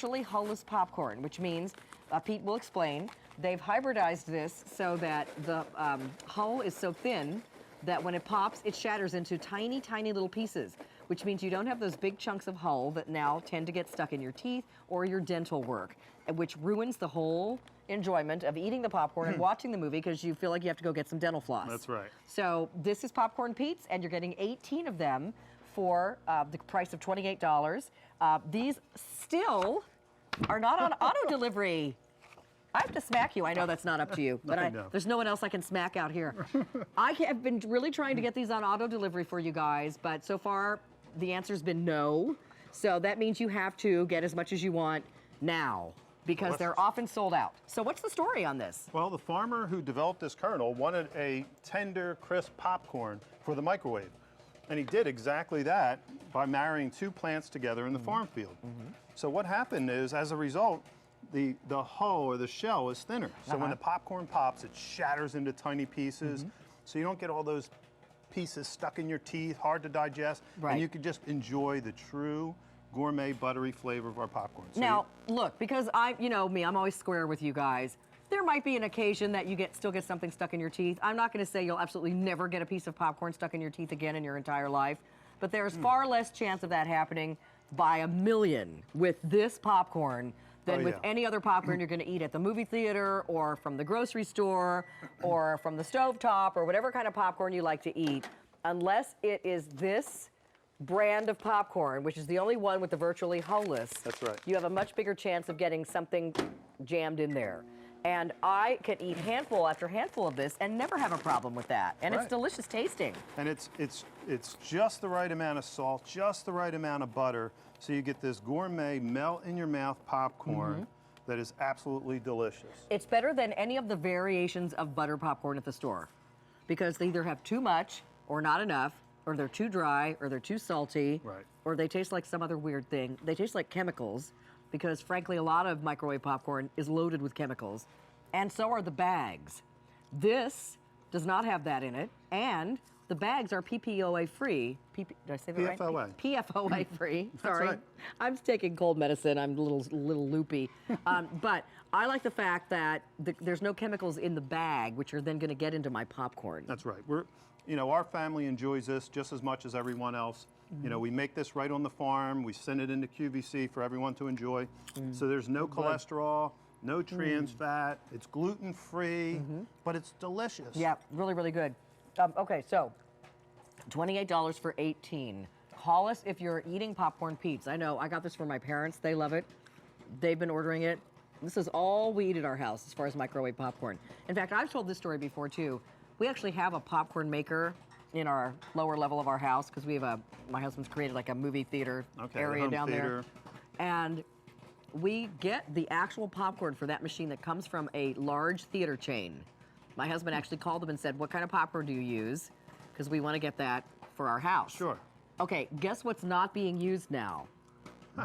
virtually Hulless popcorn, which means, Pete will explain, they've hybridized this so that the hull is so thin that when it pops, it shatters into tiny, tiny little pieces, which means you don't have those big chunks of hull that now tend to get stuck in your teeth or your dental work, which ruins the whole enjoyment of eating the popcorn and watching the movie because you feel like you have to go get some dental floss. That's right. So this is Popcorn Pete's, and you're getting 18 of them for the price of $28. These still are not on auto delivery. I have to smack you. I know that's not up to you, but there's no one else I can smack out here. I have been really trying to get these on auto delivery for you guys, but so far the answer's been no. So that means you have to get as much as you want now, because they're often sold out. So what's the story on this? Well, the farmer who developed this kernel wanted a tender, crisp popcorn for the microwave. And he did exactly that by marrying two plants together in the farm field. So what happened is, as a result, the hull or the shell is thinner. So when the popcorn pops, it shatters into tiny pieces. So you don't get all those pieces stuck in your teeth, hard to digest. And you can just enjoy the true gourmet, buttery flavor of our popcorn. So now, look, because you know me, I'm always square with you guys. There might be an occasion that you still get something stuck in your teeth. I'm not going to say you'll absolutely never get a piece of popcorn stuck in your teeth again in your entire life, but there's far less chance of that happening by a million with this popcorn than with any other popcorn you're going to eat at the movie theater or from the grocery store or from the stovetop or whatever kind of popcorn you like to eat, unless it is this brand of popcorn, which is the only one with the virtually Hulless. That's right. You have a much bigger chance of getting something jammed in there. And I can eat handful after handful of this and never have a problem with that. And it's delicious tasting. And it's just the right amount of salt, just the right amount of butter, so you get this gourmet melt in your mouth popcorn that is absolutely delicious. It's better than any of the variations of butter popcorn at the store, because they either have too much or not enough, or they're too dry, or they're too salty, or they taste like some other weird thing. They taste like chemicals, because frankly, a lot of microwave popcorn is loaded with chemicals, and so are the bags. This does not have that in it, and the bags are PPOA free. Did I say that right? PFOA. PFOA free. Sorry, right. I'm taking cold medicine. I'm a little loopy, but I like the fact that there's no chemicals in the bag, which are then going to get into my popcorn. That's right. You know, our family enjoys this just as much as everyone else. You know, we make this right on the farm. We send it into QVC for everyone to enjoy. So there's no cholesterol, no trans fat. It's gluten-free, but it's delicious. Yeah, really, really good. Okay, so $28 for 18. Call us if you're eating Popcorn Pete's. I know, I got this for my parents. They love it. They've been ordering it. This is all we eat at our house as far as microwave popcorn. In fact, I've told this story before too. We actually have a popcorn maker in our lower level of our house because we have my husband's created like a movie theater area down there. And we get the actual popcorn for that machine that comes from a large theater chain. My husband actually called them and said, what kind of popcorn do you use? Because we want to get that for our house. Sure. Okay, guess what's not being used now?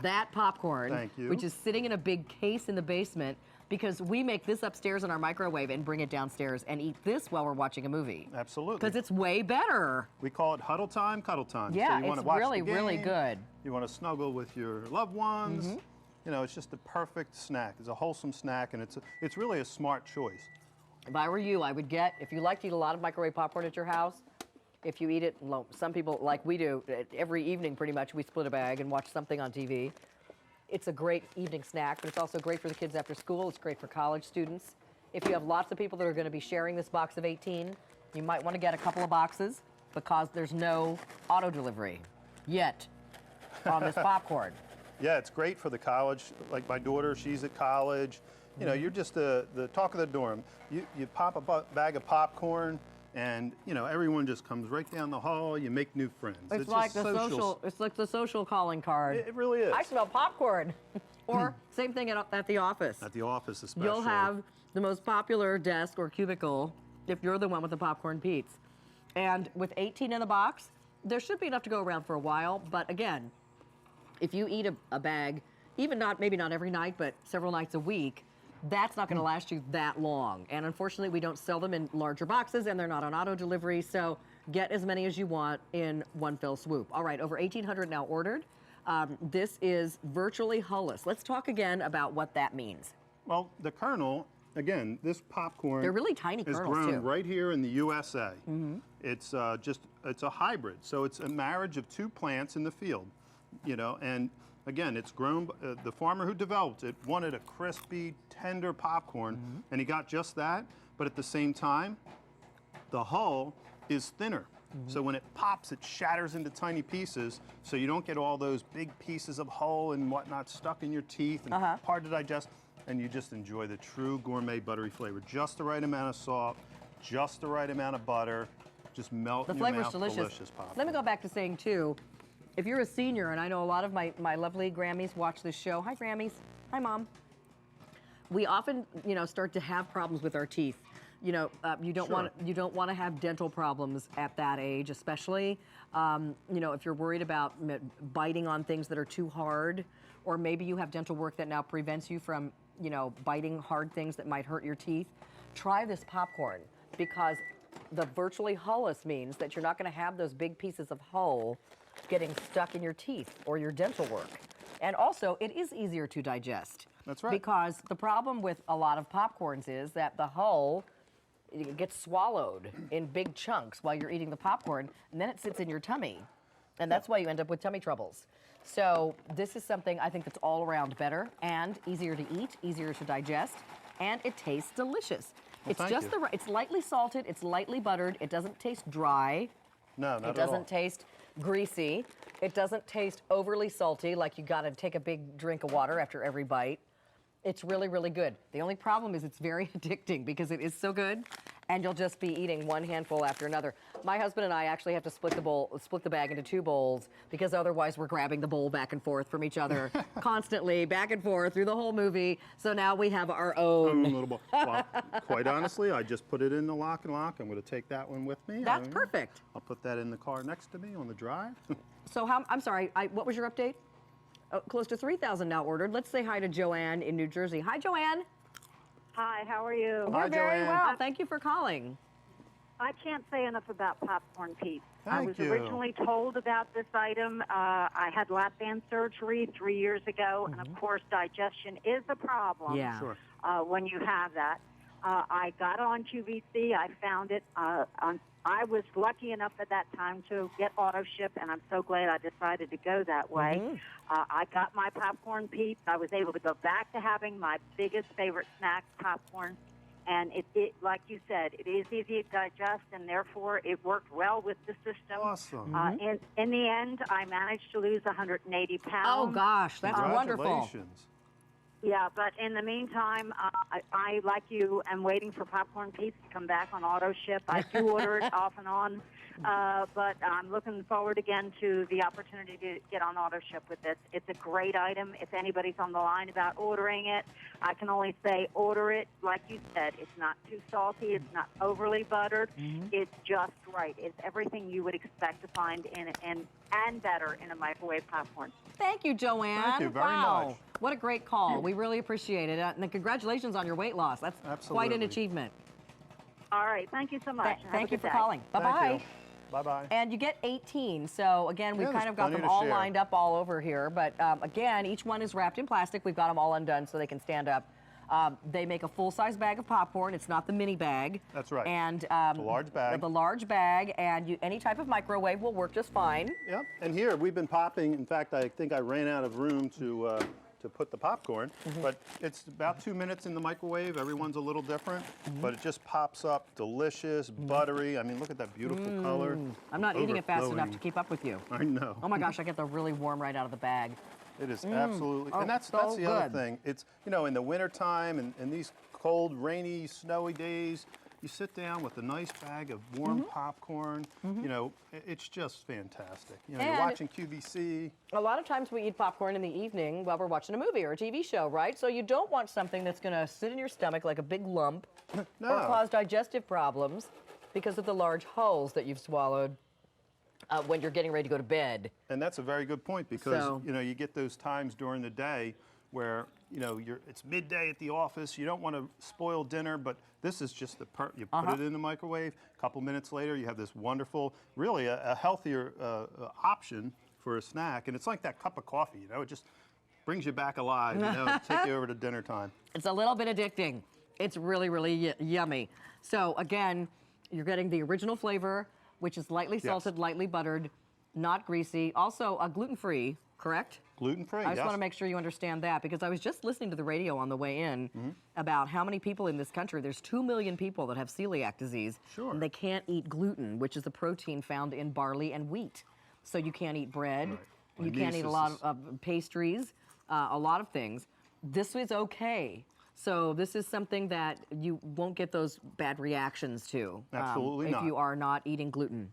That popcorn, Thank you. which is sitting in a big case in the basement, because we make this upstairs in our microwave and bring it downstairs and eat this while we're watching a movie. Absolutely. Because it's way better. We call it huddle time, cuddle time. Yeah, so you want it's to watch really, the game, really good. You want to snuggle with your loved ones. You know, it's just the perfect snack. It's a wholesome snack, and it's really a smart choice. If I were you, I would get, if you like to eat a lot of microwave popcorn at your house, if you eat it, some people, like we do, every evening pretty much, we split a bag and watch something on TV. It's a great evening snack, but it's also great for the kids after school. It's great for college students. If you have lots of people that are going to be sharing this box of 18, you might want to get a couple of boxes because there's no auto delivery yet on this popcorn. Yeah, it's great for the college. Like my daughter, she's at college. You know, you're just the talk of the dorm. You pop a bag of popcorn, and you know everyone just comes right down the hall. You make new friends. It's like the social. It's like the social calling card. It really is. I smell popcorn. Or same thing at the office. At the office, especially. You'll have the most popular desk or cubicle if you're the one with the Popcorn Pete's. And with 18 in the box, there should be enough to go around for a while. But again, if you eat a bag, maybe not every night, but several nights a week, that's not going to last you that long. And unfortunately, we don't sell them in larger boxes, and they're not on auto delivery. So get as many as you want in one fell swoop. All right, over 1,800 now ordered. This is virtually Hulless. Let's talk again about what that means. Well, the kernel, again, this popcorn They're really tiny is kernels, grown too. right here in the USA. It's it's a hybrid, so it's a marriage of two plants in the field, you know, and again, it's grown, the farmer who developed it wanted a crispy, tender popcorn, and he got just that, but at the same time, the hull is thinner. So when it pops, it shatters into tiny pieces, so you don't get all those big pieces of hull and whatnot stuck in your teeth and hard to digest, and you just enjoy the true gourmet buttery flavor. Just the right amount of salt, just the right amount of butter, just melt in your mouth. Delicious popcorn. Let me go back to saying, too, if you're a senior, and I know a lot of my lovely Grammys watch this show. Hi, Grammys. Hi, Mom. We often, you know, start to have problems with our teeth. You know, you don't want to have dental problems at that age, especially. You know, if you're worried about biting on things that are too hard, or maybe you have dental work that now prevents you from, you know, biting hard things that might hurt your teeth. Try this popcorn, because the virtually Hulless means that you're not going to have those big pieces of hull getting stuck in your teeth or your dental work. And also, it is easier to digest. That's right. Because the problem with a lot of popcorns is that the hull, it gets swallowed in big chunks while you're eating the popcorn, and then it sits in your tummy. And that's why you end up with tummy troubles. So this is something I think that's all around better and easier to eat, easier to digest, and it tastes delicious. Well, it's just the right, it's lightly salted, it's lightly buttered, it doesn't taste dry. No, not at all. It doesn't taste greasy. It doesn't taste overly salty, like you gotta take a big drink of water after every bite. It's really, really good. The only problem is it's very addicting because it is so good, and you'll just be eating one handful after another. My husband and I actually have to split the bag into 2 bowls, because otherwise we're grabbing the bowl back and forth from each other constantly, back and forth through the whole movie. So now we have our own. Little bowl. Well, quite honestly, I just put it in the lock and lock. I'm going to take that one with me. That's perfect. I'll put that in the car next to me on the drive. So I'm sorry, what was your update? Close to 3,000 now ordered. Let's say hi to Joanne in New Jersey. Hi, Joanne. Hi, how are you? Hi, We're very Joanne. well. Thank you for calling. I can't say enough about popcorn peeps. I Thank was you. originally told about this item. I had lap band surgery 3 years ago, and of course, digestion is a problem Yeah. Sure. when you have that. I got on QVC. I found it. I was lucky enough at that time to get auto ship, and I'm so glad I decided to go that way. I got my popcorn peeps. I was able to go back to having my biggest favorite snack, popcorn. And it, like you said, it is easy to digest, and therefore it worked well with the system. Awesome. In the end, I managed to lose 180 pounds. Oh, gosh, that's wonderful. Congratulations. Yeah, but in the meantime, I, like you, am waiting for popcorn peeps to come back on auto ship. I do order it off and on, but I'm looking forward again to the opportunity to get on auto ship with this. It's a great item. If anybody's on the line about ordering it, I can only say order it. Like you said, it's not too salty. It's not overly buttered. It's just right. It's everything you would expect to find and better in a microwave popcorn. Thank you, Joanne. Thank you very wow. much. What a great call. We really appreciate it. And congratulations on your weight loss. That's quite an Absolutely. achievement. All right. Thank you so much. Have a Thank you good for day. calling. Bye-bye. Thank you. Bye-bye. And you get 18. So again, we've Yeah, kind there's of got plenty them to all share. lined up all over here. But again, each one is wrapped in plastic. We've got them all undone so they can stand up. They make a full-size bag of popcorn. It's not the mini bag. That's right. And The large bag. The large bag, and any type of microwave will work just fine. Yep. And here we've been popping. In fact, I think I ran out of room to put the popcorn, but it's about 2 minutes in the microwave. Everyone's a little different, but it just pops up delicious, buttery. I mean, look at that beautiful color. I'm not eating it fast enough Overflowing. to keep up with you. I know. Oh my gosh, I get the really warm right out of the bag. It is absolutely, Oh, and that's so the other good. thing. It's, you know, in the wintertime and these cold, rainy, snowy days, you sit down with a nice bag of warm popcorn. You know, it's just fantastic. You know, you're And- watching QVC. A lot of times we eat popcorn in the evening while we're watching a movie or a TV show, right? So you don't want something that's going to sit in your stomach like a big lump No. or cause digestive problems because of the large holes that you've swallowed when you're getting ready to go to bed. And that's a very good point because, So- you know, you get those times during the day where, you know, it's midday at the office. You don't want to spoil dinner, but this is just you put it in the microwave. A couple minutes later, you have this wonderful, really a healthier option for a snack, and it's like that cup of coffee, you know, it just brings you back alive, you know, take you over to dinner time. It's a little bit addicting. It's really, really yummy. So again, you're getting the original flavor, which is lightly salted, lightly buttered, not greasy. Also, gluten-free, correct? Gluten-free, I just want to make sure you understand that, because I was just listening to the radio on the way in about how many people in this country, there's 2 million people that have celiac disease. Sure. And they can't eat gluten, which is a protein found in barley and wheat. So you can't eat bread. Right. You can't eat a lot of pastries, a lot of things. This is okay. So this is something that you won't get those bad reactions to. Absolutely not. If you are not eating gluten.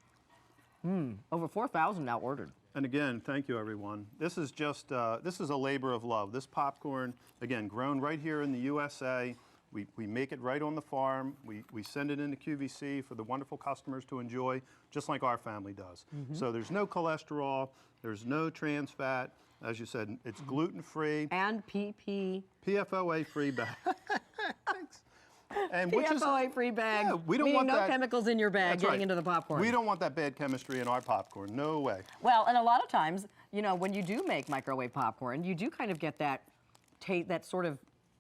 Over 4,000 now ordered. And again, thank you, everyone. This is just, this is a labor of love. This popcorn, again, grown right here in the USA. We make it right on the farm. We send it into QVC for the wonderful customers to enjoy, just like our family does. So there's no cholesterol, there's no trans fat. As you said, it's gluten-free. And PFOA-free bag. Thanks. And which is PFOA-free bag. Yeah, we don't want no that, chemicals in your bag that's getting right. into the popcorn. We don't want that bad chemistry in our popcorn. No way. Well, and a lot of times, you know, when you do make microwave popcorn, you do kind of get that that sort of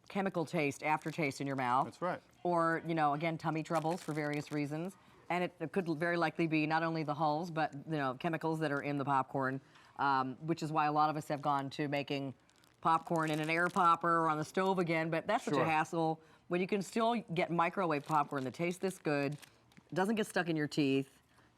chemical taste, aftertaste in your mouth. That's right. Or, you know, again, tummy troubles for various reasons. And it could very likely be not only the hulls, but, you know, chemicals that are in the popcorn, which is why a lot of us have gone to making popcorn in an air popper or on the stove again, but that's such a hassle. When you can still get microwave popcorn that tastes this good, doesn't get stuck in your teeth,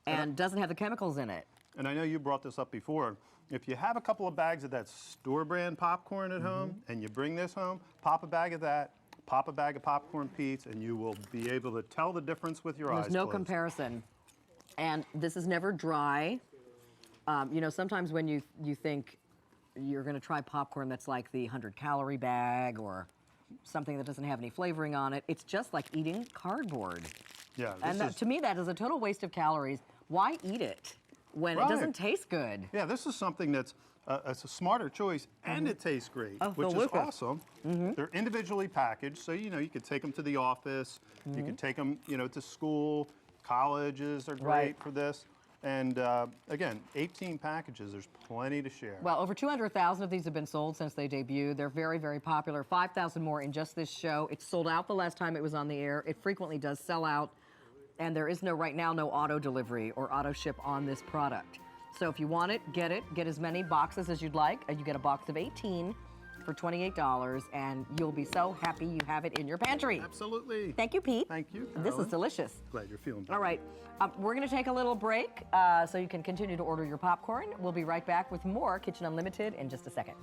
and doesn't have the chemicals in it. And I know you brought this up before. If you have a couple of bags of that store brand popcorn at home and you bring this home, pop a bag of that, pop a bag of popcorn Pete's, and you will be able to tell the difference with your eyes There's no closed. comparison. And this is never dry. You know, sometimes when you think you're going to try popcorn that's like the 100-calorie bag or something that doesn't have any flavoring on it, it's just like eating cardboard. Yeah, And to me, that is a total waste of calories. Why eat it when it doesn't taste good? Yeah, this is something that's it's a smarter choice, and it tastes great, which is delicious. awesome. They're individually packaged, so you know you could take them to the office, you could take them, you know, to school. Colleges are great for this. And again, 18 packages, there's plenty to share. Well, over 200,000 of these have been sold since they debuted. They're very, very popular. 5,000 more in just this show. It sold out the last time it was on the air. It frequently does sell out. And there is right now no auto delivery or auto ship on this product. So if you want it. Get as many boxes as you'd like. You get a box of 18 for $28, and you'll be so happy you have it in your pantry. Absolutely. Thank you, Pete. Thank you, This is Carolyn. delicious. Glad you're feeling better. All right, we're going to take a little break so you can continue to order your popcorn. We'll be right back with more Kitchen Unlimited in just a second.